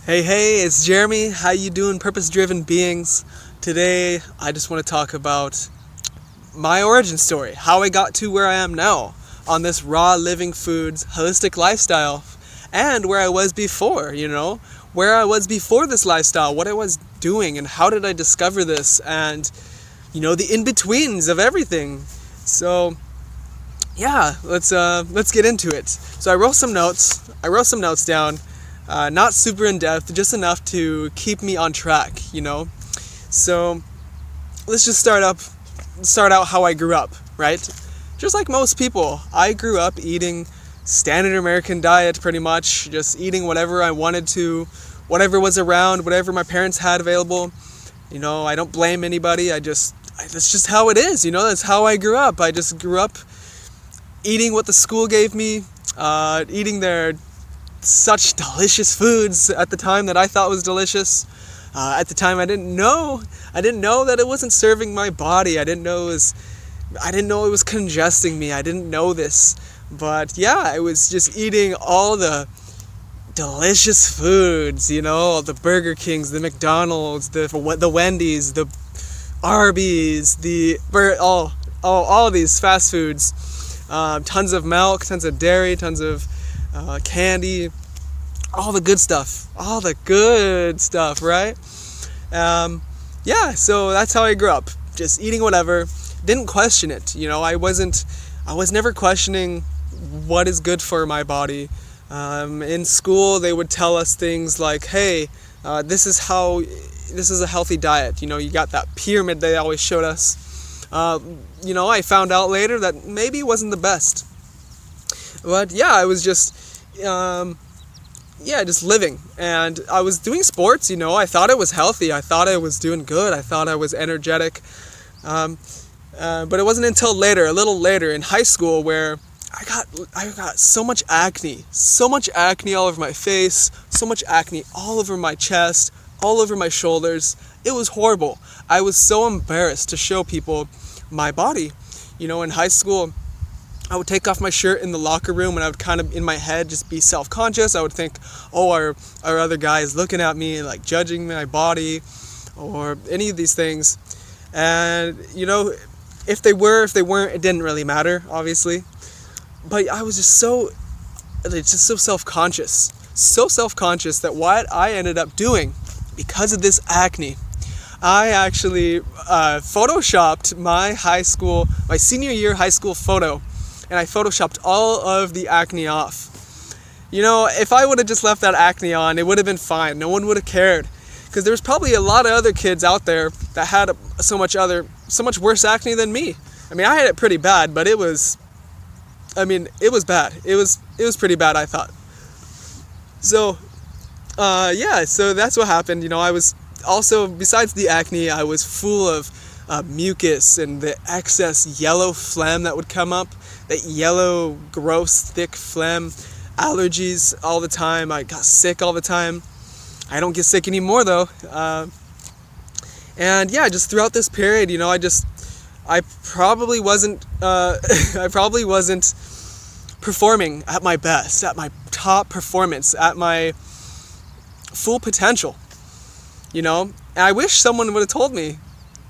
Hey, it's Jeremy. How you doing, purpose-driven beings? Today, I just want to talk about my origin story, how I got to where I am now on this raw living foods holistic lifestyle, and where I was before, where I was before this lifestyle, what I was doing, and how did I discover this, and the in-betweens of everything. So, yeah, let's get into it. So I wrote some notes down. Not super in depth, just enough to keep me on track, So let's just start out how I grew up, right? Just like most people, I grew up eating standard American diet pretty much, just eating whatever I wanted to, whatever was around, whatever my parents had available. I don't blame anybody. That's just how it is, that's how I grew up. I just grew up eating what the school gave me, eating their such delicious foods at the time that I thought was delicious. At the time, I didn't know that it wasn't serving my body. I didn't know it was congesting me. I didn't know this, but yeah, I was just eating all the delicious foods. The Burger Kings, the McDonald's, the Wendy's, the Arby's, all these fast foods. Tons of milk, tons of dairy, tons of candy, all the good stuff, right? So that's how I grew up, just eating whatever, didn't question it. I was never questioning what is good for my body. In school, they would tell us things like, hey, this is a healthy diet. You got that pyramid they always showed us. I found out later that maybe it wasn't the best. But yeah, I was just living, and I was doing sports. I thought it was healthy. I thought I was doing good. I thought I was energetic. But it wasn't until a little later in high school, where I got so much acne all over my face, so much acne all over my chest, all over my shoulders. It was horrible. I was so embarrassed to show people my body. In high school, I would take off my shirt in the locker room, and I would kind of, in my head, just be self-conscious. I would think, oh, are other guys looking at me, like judging my body, or any of these things. And, if they weren't, it didn't really matter, obviously. But I was just so self-conscious. So self-conscious that what I ended up doing, because of this acne, I actually photoshopped my senior year high school photo. And I photoshopped all of the acne off. If I would have just left that acne on, it would have been fine. No one would have cared. Because there was probably a lot of other kids out there that had so much worse acne than me. I had it pretty bad, but it was bad. It was pretty bad, I thought. So, so that's what happened. I was also, besides the acne, I was full of mucus and the excess yellow phlegm that would come up. That yellow, gross, thick phlegm, allergies all the time. I got sick all the time. I don't get sick anymore though. Just throughout this period, I probably wasn't performing at my best, at my top performance, at my full potential. And I wish someone would have told me,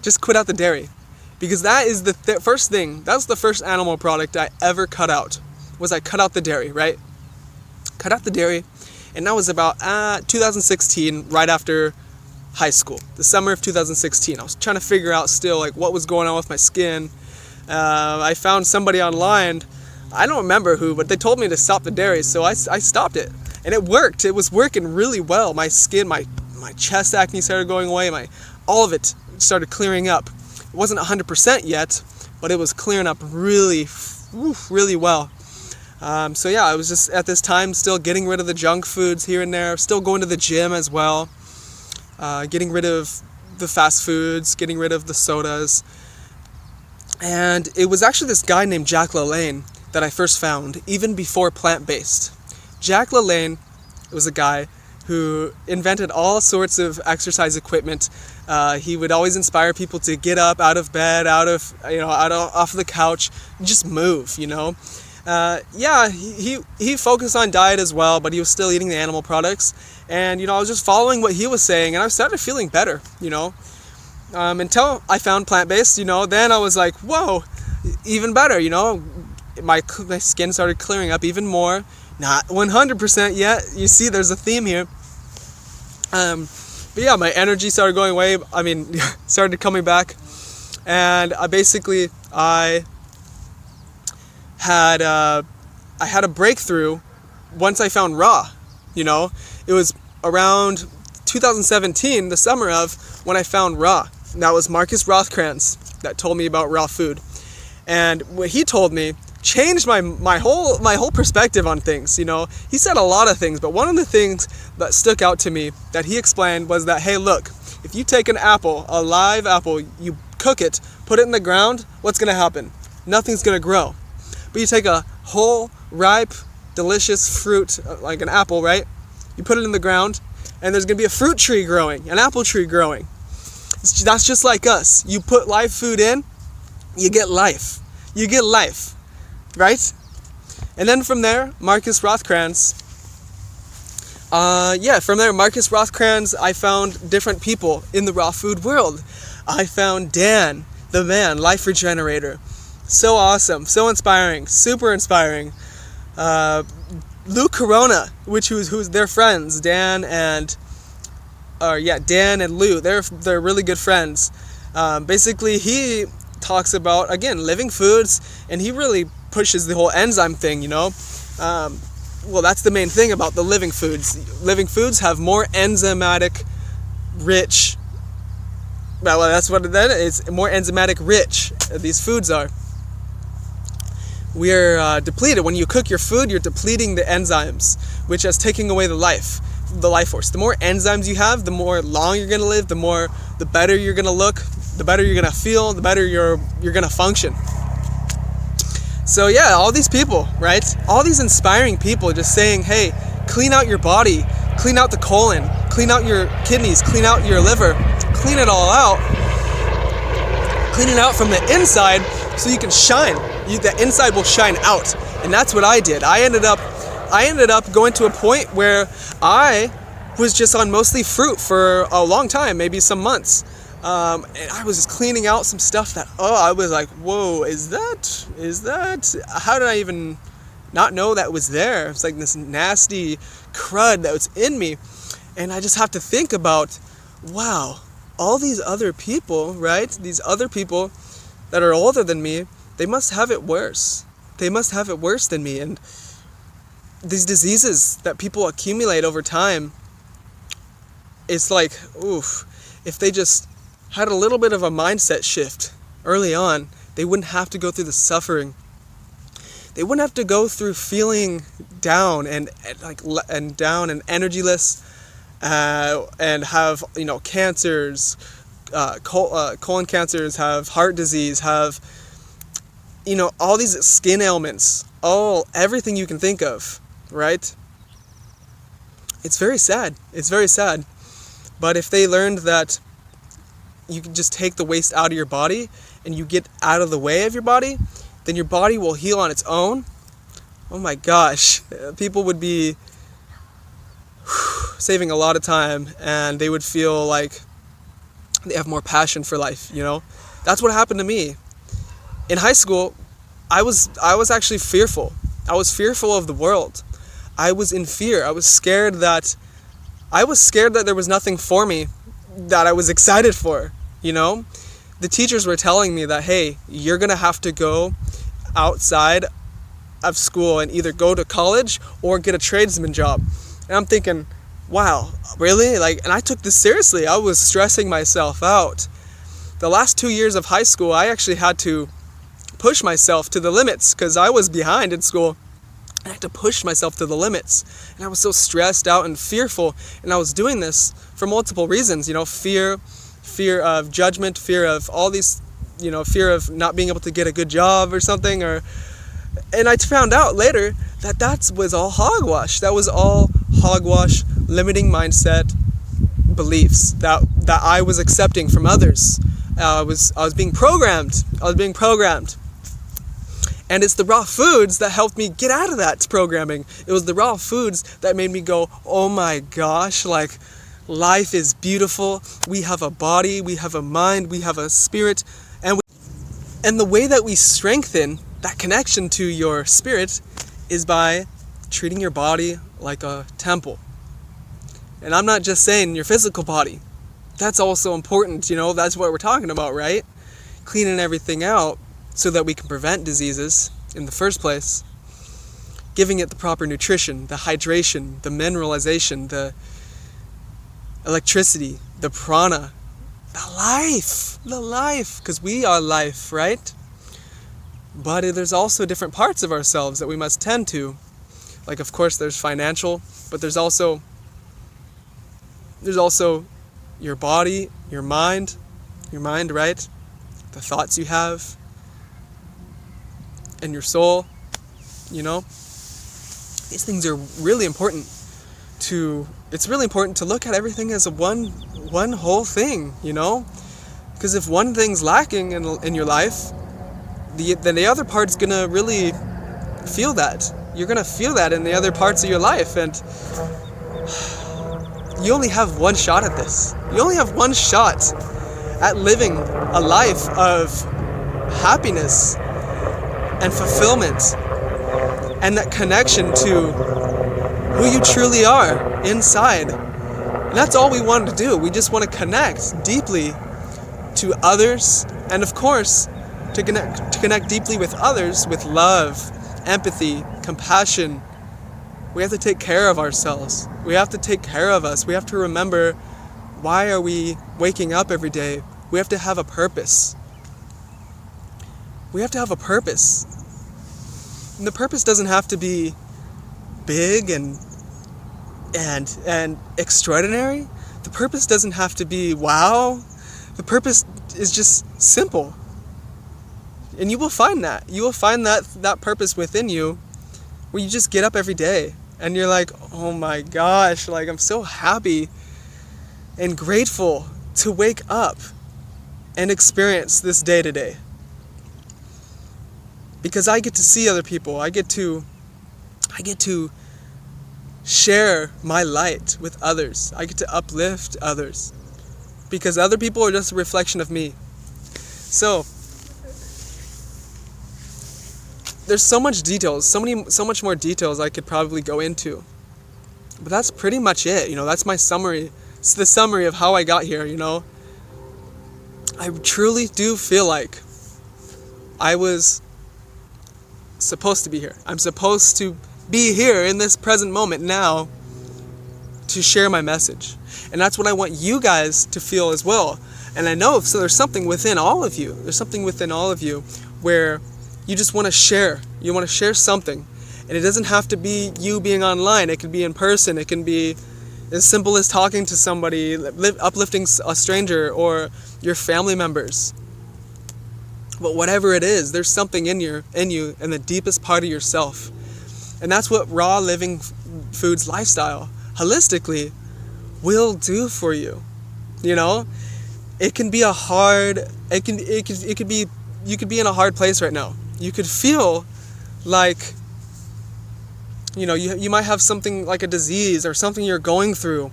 just quit out the dairy. Because that is the first thing, that's the first animal product I ever cut out, was I cut out the dairy, right? Cut out the dairy, and that was about 2016, right after high school, the summer of 2016. I was trying to figure out still, what was going on with my skin. I found somebody online, I don't remember who, but they told me to stop the dairy, so I stopped it. And it worked, it was working really well. My skin, my chest acne started going away, all of it started clearing up. It wasn't 100% yet, but it was clearing up really well. I was just at this time still getting rid of the junk foods here and there, still going to the gym as well, getting rid of the fast foods, getting rid of the sodas. And it was actually this guy named Jack LaLanne that I first found, even before plant-based. Jack LaLanne was a guy who invented all sorts of exercise equipment. He would always inspire people to get up out of bed, off the couch, and just move, Yeah, he focused on diet as well, but he was still eating the animal products. And, I was just following what he was saying, and I started feeling better, until I found plant-based, then I was like, whoa, even better, my skin started clearing up even more. Not 100% yet. You see, there's a theme here. But yeah, my energy started going away. Started coming back. And I had a breakthrough once I found raw. It was around 2017, the summer of, when I found raw. And that was Marcus Rothkranz that told me about raw food. And what he told me changed my whole perspective on things. He said a lot of things, but one of the things that stuck out to me that he explained was that, hey, look, if you take an apple, a live apple, you cook it, put it in the ground, what's going to happen? Nothing's going to grow. But you take a whole, ripe, delicious fruit, like an apple, right? You put it in the ground, and there's going to be a fruit tree growing, an apple tree growing. That's just like us. You put live food in, you get life. You get life, right? And then from there, Marcus Rothkranz, I found different people in the raw food world. I found Dan, the man, Life Regenerator. So awesome, so inspiring, super inspiring. Lou Corona, who's their friends, Dan and Lou. They're really good friends. Basically, he talks about, again, living foods, and he really pushes the whole enzyme thing. Well, that's the main thing about the living foods. Living foods have more enzymatic rich. Well, that's what that is. More enzymatic rich these foods are. We're depleted. When you cook your food, you're depleting the enzymes, which is taking away the life force. The more enzymes you have, the more long you're gonna live, the better you're gonna look, the better you're gonna feel, the better you're gonna function. So yeah, all these people, right? All these inspiring people just saying, hey, clean out your body, clean out the colon, clean out your kidneys, clean out your liver, clean it all out. Clean it out from the inside so you can shine. The inside will shine out. And that's what I did. I ended up going to a point where I was just on mostly fruit for a long time, maybe some months. And I was just cleaning out some stuff that, I was like, whoa, is that, how did I even not know that was there? It's like this nasty crud that was in me. And I just have to think about, wow, all these other people, right? These other people that are older than me, they must have it worse. They must have it worse than me. And these diseases that people accumulate over time, it's like, oof, if they just had a little bit of a mindset shift early on, they wouldn't have to go through the suffering. They wouldn't have to go through feeling down and down and energyless, and have cancers, colon cancers, have heart disease, have all these skin ailments, everything you can think of, right? It's very sad. It's very sad. But if they learned that you can just take the waste out of your body and you get out of the way of your body, then your body will heal on its own. Oh my gosh, people would be saving a lot of time, and they would feel like they have more passion for life. That's what happened to me. In high school, I was actually fearful. I was fearful of the world. I was in fear. I was scared that there was nothing for me that I was excited for. The teachers were telling me that, hey, you're gonna have to go outside of school and either go to college or get a tradesman job. And I'm thinking, wow, really? And I took this seriously. I was stressing myself out. The last 2 years of high school, I actually had to push myself to the limits because I was behind in school. I had to push myself to the limits. And I was so stressed out and fearful. And I was doing this for multiple reasons. Fear of judgment, fear of all these, fear of not being able to get a good job or something. And I found out later that was all hogwash. That was all hogwash, limiting mindset beliefs that I was accepting from others. I was being programmed. And it's the raw foods that helped me get out of that programming. It was the raw foods that made me go, oh my gosh, like, life is beautiful. We have a body, we have a mind, we have a spirit. And the way that we strengthen that connection to your spirit is by treating your body like a temple. And I'm not just saying your physical body. That's also important, you know, that's what we're talking about, right? Cleaning everything out so that we can prevent diseases in the first place. Giving it the proper nutrition, the hydration, the mineralization, the electricity, the prana, the life, because we are life, right? But there's also different parts of ourselves that we must tend to. Like, of course, there's financial, but there's also your body, your mind, right? The thoughts you have, and your soul, you know? These things are really important it's really important to look at everything as a one whole thing, you know? Because if one thing's lacking in your life, then the other part's gonna really feel that. You're gonna feel that in the other parts of your life, and you only have one shot at this. You only have one shot at living a life of happiness and fulfillment and that connection to who you truly are inside. And that's all we want to do. We just want to connect deeply to others, and of course, to connect deeply with others with love, empathy, compassion. We have to take care of ourselves. We have to take care of us. We have to remember, why are we waking up every day? We have to have a purpose. We have to have a purpose. And the purpose doesn't have to be big and extraordinary. The purpose doesn't have to be wow. The purpose is just simple. And you will find that. You will find that purpose within you, where you just get up every day and you're like, oh my gosh, like, I'm so happy and grateful to wake up and experience this day to day. Because I get to see other people. I get to share my light with others. I get to uplift others. Because other people are just a reflection of me. So there's so much details, so much more details I could probably go into. But that's pretty much it, you know, that's my summary. It's the summary of how I got here, you know. I truly do feel like I was supposed to be here. I'm supposed to be here in this present moment now to share my message. And that's what I want you guys to feel as well. And I know, so there's something within all of you. There's something within all of you where you just want to share. You want to share something. And it doesn't have to be you being online. It can be in person. It can be as simple as talking to somebody, uplifting a stranger or your family members. But whatever it is, there's something in you, in the deepest part of yourself. And that's what raw living foods lifestyle, holistically, will do for you. You know? It can be you could be in a hard place right now. You could feel like, you know, you might have something like a disease or something you're going through.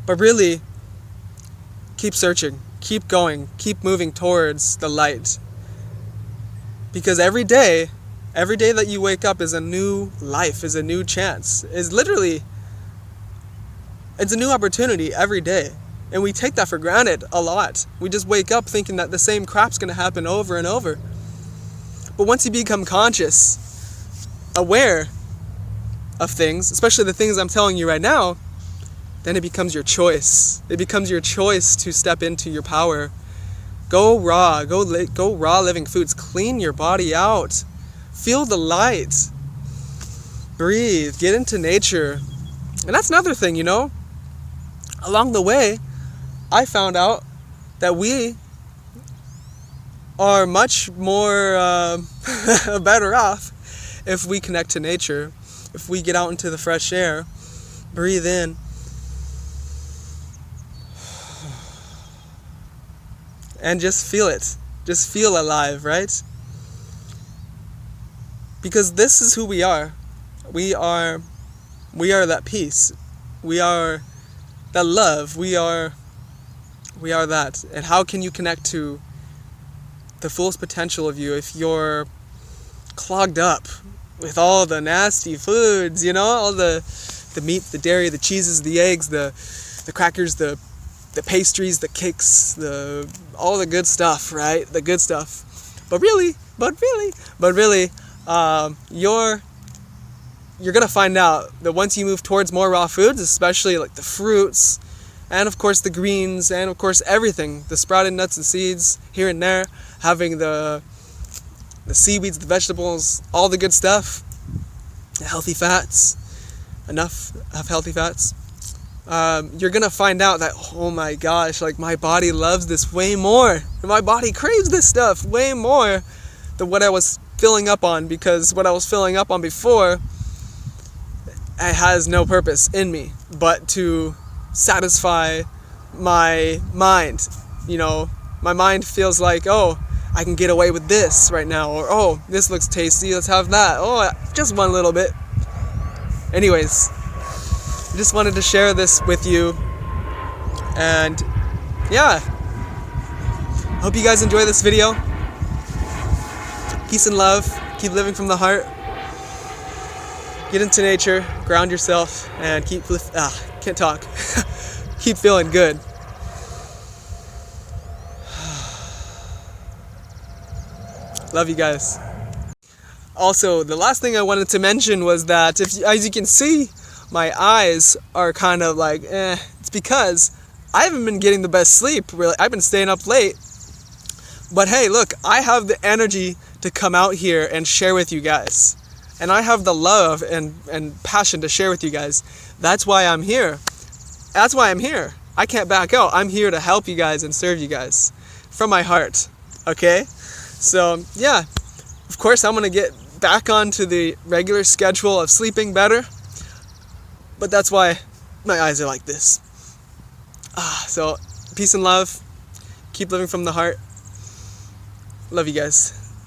But really, keep searching, keep going, keep moving towards the light. Because every day that you wake up is a new life, is a new chance. It's a new opportunity every day. And we take that for granted a lot. We just wake up thinking that the same crap's going to happen over and over. But once you become conscious, aware of things, especially the things I'm telling you right now, then it becomes your choice. It becomes your choice to step into your power. Go raw. Go raw living foods. Clean your body out. Feel the light. Breathe. Get into nature. And that's another thing, you know. Along the way, I found out that we are much more better off if we connect to nature, if we get out into the fresh air, breathe in, and just feel it. Just feel alive, right? Because this is who we are. We are that peace. We are that love. We are that. And how can you connect to the fullest potential of you if you're clogged up with all the nasty foods, all the meat, the dairy, the cheeses, the eggs, the crackers, the pastries, the cakes, all the good stuff, right? The good stuff. But really, you're gonna find out that once you move towards more raw foods, especially like the fruits, and of course the greens, and of course everything, the sprouted nuts and seeds here and there, having the seaweeds, the vegetables, all the good stuff, the healthy fats, enough of healthy fats, you're gonna find out that, oh my gosh, like my body loves this way more. My body craves this stuff way more than what I was filling up on, because what I was filling up on before, it has no purpose in me but to satisfy my mind. My mind feels like, oh, I can get away with this right now, or oh, this looks tasty, let's have that. Oh, just one little bit. Anyways, I just wanted to share this with you, and yeah, hope you guys enjoy this video. Peace and love. Keep living from the heart. Get into nature, ground yourself, and can't talk. Keep feeling good. Love you guys. Also, the last thing I wanted to mention was that as you can see, my eyes are kind of like, it's because I haven't been getting the best sleep, really. I've been staying up late. But hey, look, I have the energy to come out here and share with you guys. And I have the love and passion to share with you guys. That's why I'm here. I can't back out. I'm here to help you guys and serve you guys from my heart. Okay? So, yeah. Of course, I'm going to get back onto the regular schedule of sleeping better. But that's why my eyes are like this. So, peace and love. Keep living from the heart. Love you guys.